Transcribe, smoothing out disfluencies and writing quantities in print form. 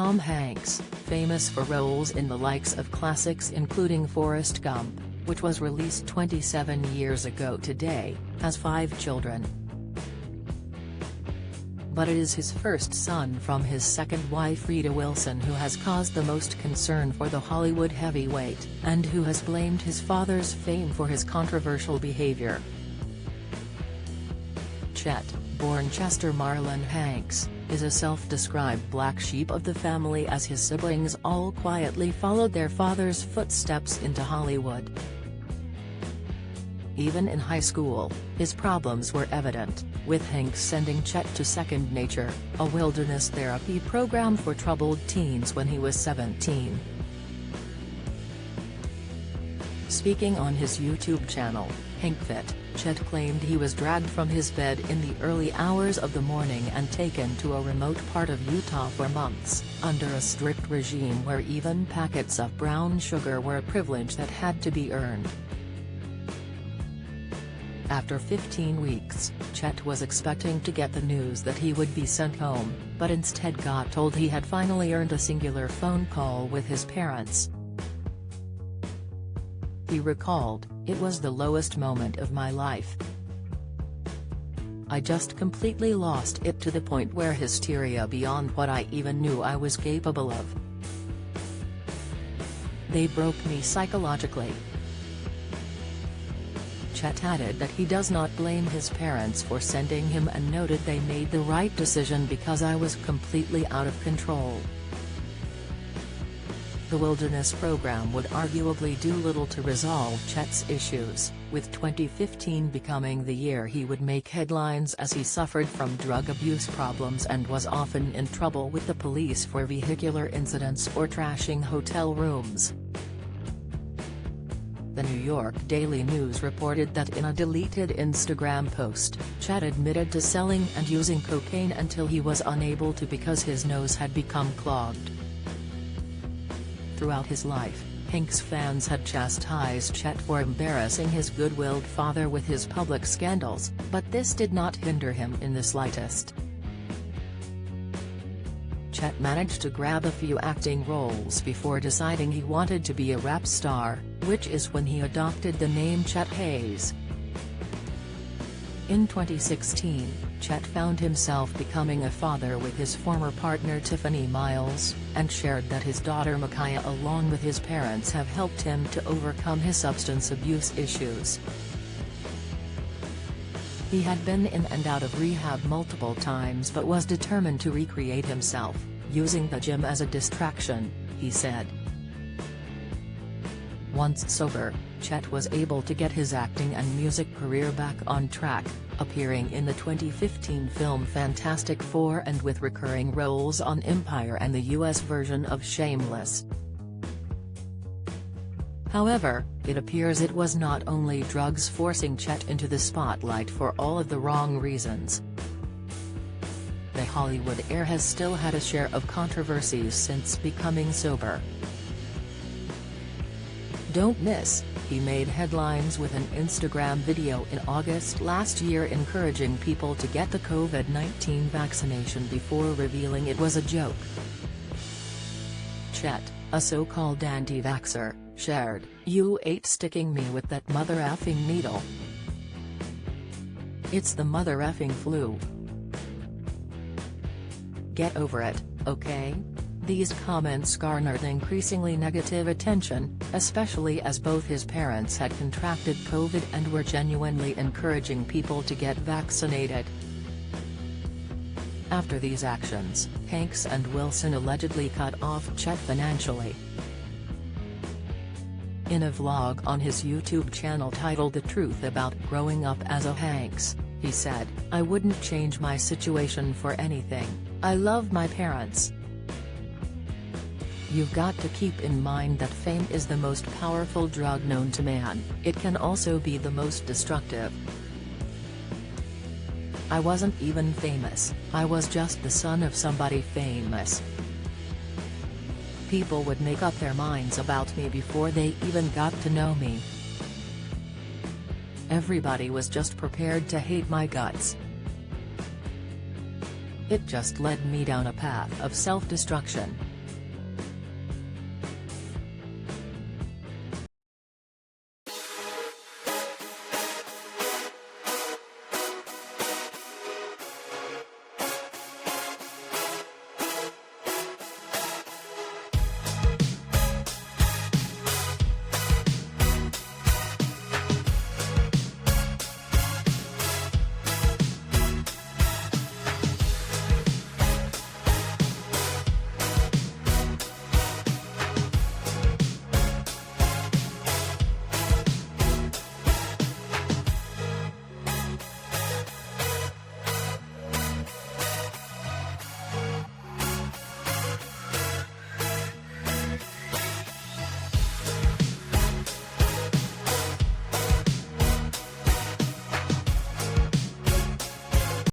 Tom Hanks, famous for roles in the likes of classics including Forrest Gump, which was released 27 years ago today, has 5 children. But it is his first son from his second wife Rita Wilson who has caused the most concern for the Hollywood heavyweight, and who has blamed his father's fame for his controversial behavior. Chet, born Chester Marlon Hanks, is a self-described black sheep of the family, as his siblings all quietly followed their father's footsteps into Hollywood. Even in high school, his problems were evident, with Hanks sending Chet to Second Nature, a wilderness therapy program for troubled teens, when he was 17. Speaking on his YouTube channel, HankFit, Chet claimed he was dragged from his bed in the early hours of the morning and taken to a remote part of Utah for months, under a strict regime where even packets of brown sugar were a privilege that had to be earned. After 15 weeks, Chet was expecting to get the news that he would be sent home, but instead got told he had finally earned a singular phone call with his parents. He recalled, "It was the lowest moment of my life. I just completely lost it, to the point where hysteria beyond what I even knew I was capable of. They broke me psychologically." Chet added that he does not blame his parents for sending him, and noted they made the right decision because I was completely out of control. The wilderness program would arguably do little to resolve Chet's issues, with 2015 becoming the year he would make headlines as he suffered from drug abuse problems and was often in trouble with the police for vehicular incidents or trashing hotel rooms. The New York Daily News reported that in a deleted Instagram post, Chet admitted to selling and using cocaine until he was unable to because his nose had become clogged. Throughout his life, Hanks fans had chastised Chet for embarrassing his good-willed father with his public scandals, but this did not hinder him in the slightest. Chet managed to grab a few acting roles before deciding he wanted to be a rap star, which is when he adopted the name Chet Hayes. In 2016, Chet found himself becoming a father with his former partner Tiffany Miles, and shared that his daughter Micaiah along with his parents have helped him to overcome his substance abuse issues. He had been in and out of rehab multiple times but was determined to recreate himself, using the gym as a distraction, he said. Once sober, Chet was able to get his acting and music career back on track, appearing in the 2015 film Fantastic Four and with recurring roles on Empire and the US version of Shameless. However, it appears it was not only drugs forcing Chet into the spotlight for all of the wrong reasons. The Hollywood heir has still had a share of controversies since becoming sober. Don't miss, he made headlines with an Instagram video in August last year encouraging people to get the COVID-19 vaccination before revealing it was a joke. Chet, a so-called anti-vaxxer, shared, "You ain't sticking me with that mother effing needle. It's the mother effing flu. Get over it, okay?" These comments garnered increasingly negative attention, especially as both his parents had contracted COVID and were genuinely encouraging people to get vaccinated. After these actions, Hanks and Wilson allegedly cut off Chet financially. In a vlog on his YouTube channel titled The Truth About Growing Up as a Hanks, he said, "I wouldn't change my situation for anything. I love my parents. You've got to keep in mind that fame is the most powerful drug known to man. It can also be the most destructive. I wasn't even famous, I was just the son of somebody famous. People would make up their minds about me before they even got to know me. Everybody was just prepared to hate my guts. It just led me down a path of self-destruction."